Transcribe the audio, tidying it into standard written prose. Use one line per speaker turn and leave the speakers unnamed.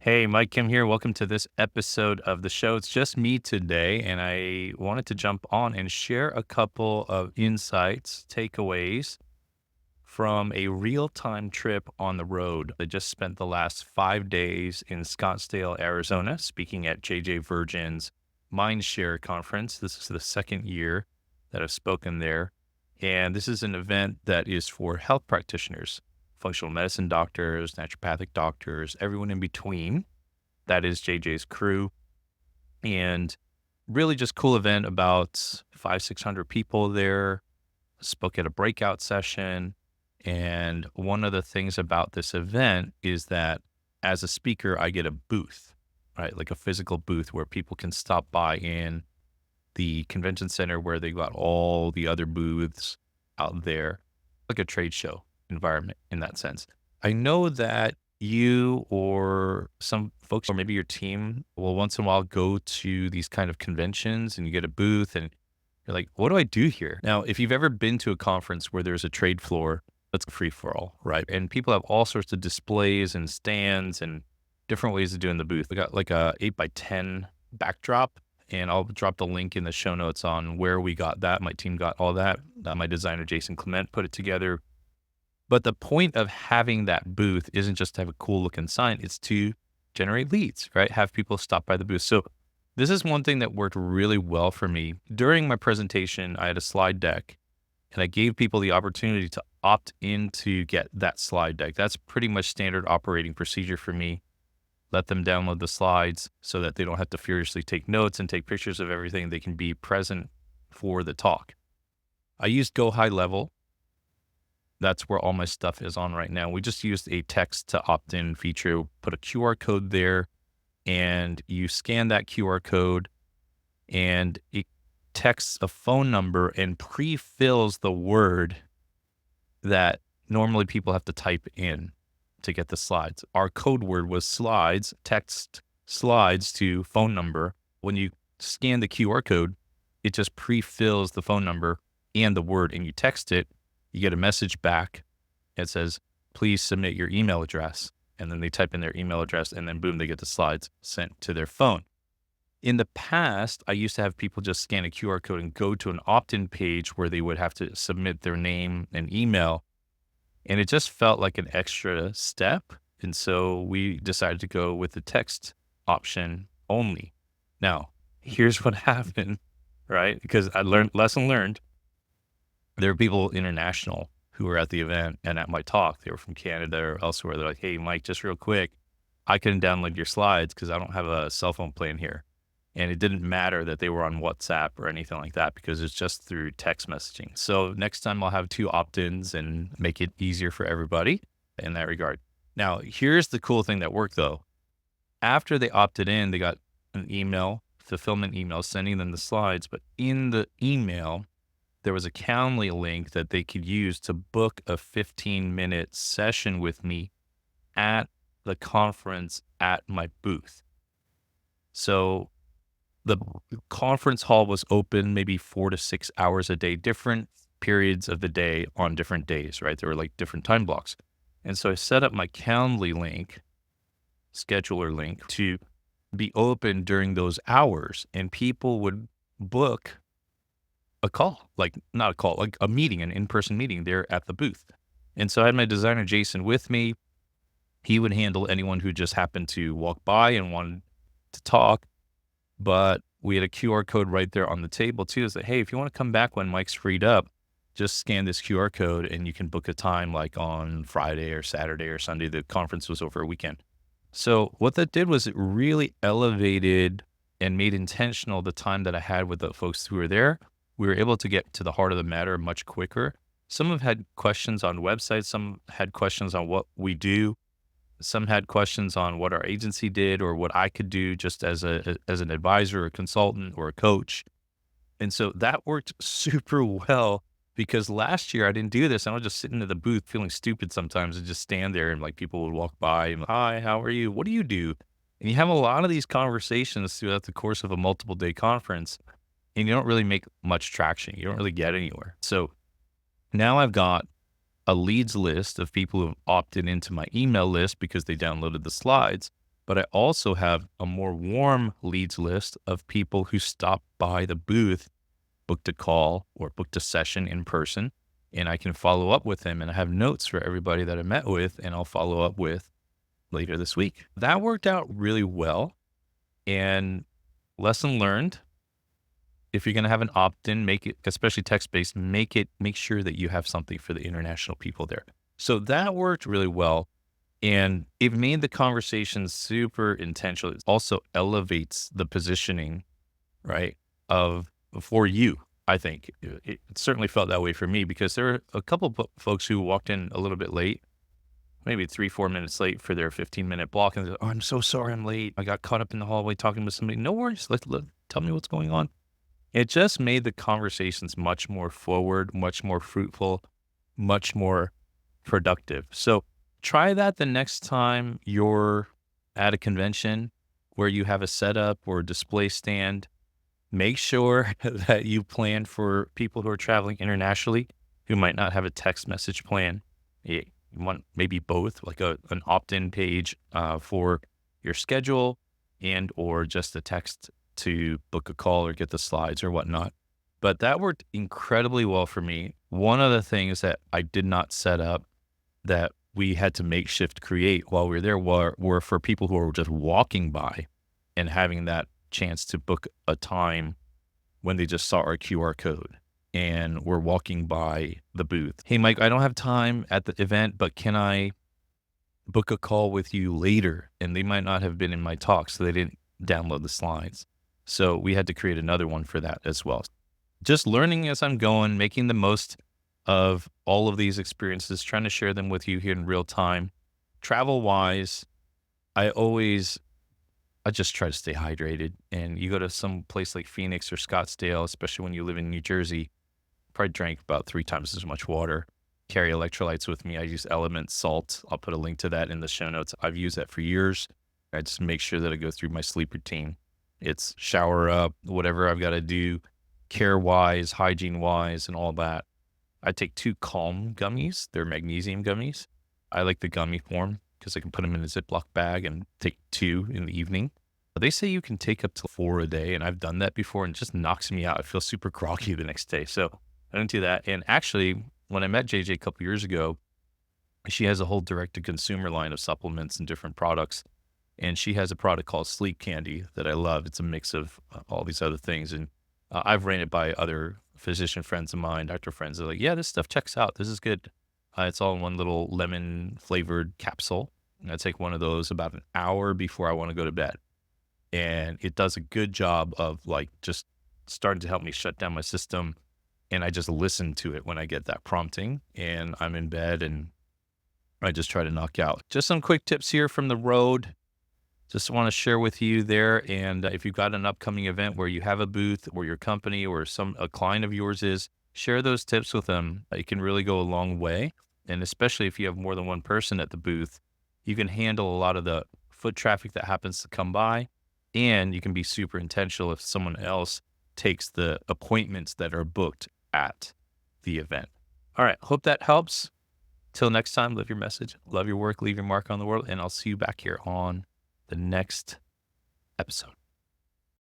Hey, Mike Kim here. Welcome to this episode of the show. It's just me today, and I wanted to jump on and share a couple of insights, takeaways from a real time trip on the road. I just spent the last 5 days in Scottsdale, Arizona, speaking at JJ Virgin's Mindshare conference. This is the second year that I've spoken there. And this is an event that is for health practitioners, functional medicine doctors, naturopathic doctors, everyone in between. That is JJ's crew. And really just cool event, about 600 people there. Spoke at a breakout session. And one of the things about this event is that as a speaker, I get a booth, right? Like a physical booth where people can stop by in the convention center where they got all the other booths out there, like a trade show environment in that sense. I know that you or some folks or maybe your team will once in a while go to these kind of conventions and you get a booth and you're like, what do I do here? Now, if you've ever been to a conference where there's a trade floor, that's free for all, right? And people have all sorts of displays and stands and different ways of doing the booth. We got like a 8x10 backdrop, and I'll drop the link in the show notes on where we got that. My team got all that. My designer, Jason Clement, put it together. But the point of having that booth isn't just to have a cool looking sign, it's to generate leads, right? Have people stop by the booth. So this is one thing that worked really well for me. During my presentation, I had a slide deck and I gave people the opportunity to opt in to get that slide deck. That's pretty much standard operating procedure for me. Let them download the slides so that they don't have to furiously take notes and take pictures of everything. They can be present for the talk. I used Go High Level. That's where all my stuff is on right now. We just used a text to opt in feature, put a QR code there, and you scan that QR code and it texts a phone number and pre-fills the word that normally people have to type in to get the slides. Our code word was slides, text slides to phone number. When you scan the QR code, it just pre-fills the phone number and the word, and you text it, you get a message back that says, please submit your email address. And then they type in their email address and then boom, they get the slides sent to their phone. In the past, I used to have people just scan a QR code and go to an opt-in page where they would have to submit their name and email. And it just felt like an extra step. And so we decided to go with the text option only. Now, here's what happened, right? Because I learned, lesson learned, there were people international who were at the event and at my talk. They were from Canada or elsewhere. They're like, hey, Mike, just real quick, I couldn't download your slides because I don't have a cell phone plan here. And it didn't matter that they were on WhatsApp or anything like that because it's just through text messaging. So next time I'll have 2 opt-ins and make it easier for everybody in that regard. Now, here's the cool thing that worked though. After they opted in, they got an email, fulfillment email, sending them the slides. But in the email, there was a Calendly link that they could use to book a 15-minute session with me at the conference at my booth. So the conference hall was open maybe 4 to 6 hours a day, different periods of the day on different days, right? There were like different time blocks. And so I set up my Calendly link, scheduler link, to be open during those hours, and people would book a call, like not a call, like a meeting, an in-person meeting there at the booth. And so I had my designer, Jason, with me. He would handle anyone who just happened to walk by and wanted to talk. But we had a QR code right there on the table too. Is that, hey, if you want to come back when Mike's freed up, just scan this QR code and you can book a time like on Friday or Saturday or Sunday. The conference was over a weekend. So what that did was it really elevated and made intentional the time that I had with the folks who were there. We were able to get to the heart of the matter much quicker. Some have had questions on websites. Some had questions on what we do. Some had questions on what our agency did or what I could do just as an advisor, a consultant, or a coach. And so that worked super well because last year I didn't do this. I was just sitting in the booth feeling stupid sometimes and just stand there and like people would walk by and, hi, how are you? What do you do? And you have a lot of these conversations throughout the course of a multiple day conference and you don't really make much traction. You don't really get anywhere. So now I've got a leads list of people who have opted into my email list because they downloaded the slides, but I also have a more warm leads list of people who stop by the booth, booked a call or booked a session in person, and I can follow up with them. And I have notes for everybody that I met with, and I'll follow up with later this week. That worked out really well. And lesson learned, if you're going to have an opt-in, make it, especially text-based, make sure that you have something for the international people there. So that worked really well. And it made the conversation super intentional. It also elevates the positioning, right, of for you, I think. It certainly felt that way for me because there were a couple of folks who walked in a little bit late, maybe 3-4 minutes late for their 15-minute block. And they're, oh, I'm so sorry I'm late. I got caught up in the hallway talking with somebody. No worries. Tell me what's going on. It just made the conversations much more forward, much more fruitful, much more productive. So try that the next time you're at a convention where you have a setup or a display stand. Make sure that you plan for people who are traveling internationally who might not have a text message plan. You want maybe both, like an opt-in page for your schedule and or just a text to book a call or get the slides or whatnot. But that worked incredibly well for me. One of the things that I did not set up that we had to makeshift create while we were there were for people who were just walking by and having that chance to book a time when they just saw our QR code and were walking by the booth. Hey, Mike, I don't have time at the event, but can I book a call with you later? And they might not have been in my talk, so they didn't download the slides. So we had to create another one for that as well. Just learning as I'm going, making the most of all of these experiences, trying to share them with you here in real time. Travel wise, I just try to stay hydrated. And you go to some place like Phoenix or Scottsdale, especially when you live in New Jersey, probably drank about 3 times as much water. Carry electrolytes with me. I use Element Salt. I'll put a link to that in the show notes. I've used that for years. I just make sure that I go through my sleep routine. It's shower up, whatever I've got to do, care-wise, hygiene-wise, and all that. I take 2 Calm gummies. They're magnesium gummies. I like the gummy form because I can put them in a Ziploc bag and take 2 in the evening. But they say you can take up to 4 a day, and I've done that before, and it just knocks me out. I feel super groggy the next day. So I don't do that. And actually, when I met JJ a couple years ago, she has a whole direct-to-consumer line of supplements and different products. And she has a product called Sleep Candy that I love. It's a mix of all these other things. And I've ran it by other physician friends of mine, doctor friends. They're like, yeah, this stuff checks out. This is good. It's all in one little lemon flavored capsule. And I take one of those about an hour before I want to go to bed. And it does a good job of like just starting to help me shut down my system. And I just listen to it when I get that prompting and I'm in bed and I just try to knock out. Just some quick tips here from the road. Just want to share with you there. And if you've got an upcoming event where you have a booth or your company or a client of yours is, share those tips with them. It can really go a long way. And especially if you have more than one person at the booth, you can handle a lot of the foot traffic that happens to come by. And you can be super intentional if someone else takes the appointments that are booked at the event. All right. Hope that helps. Till next time, live your message, love your work, leave your mark on the world, and I'll see you back here on the next episode.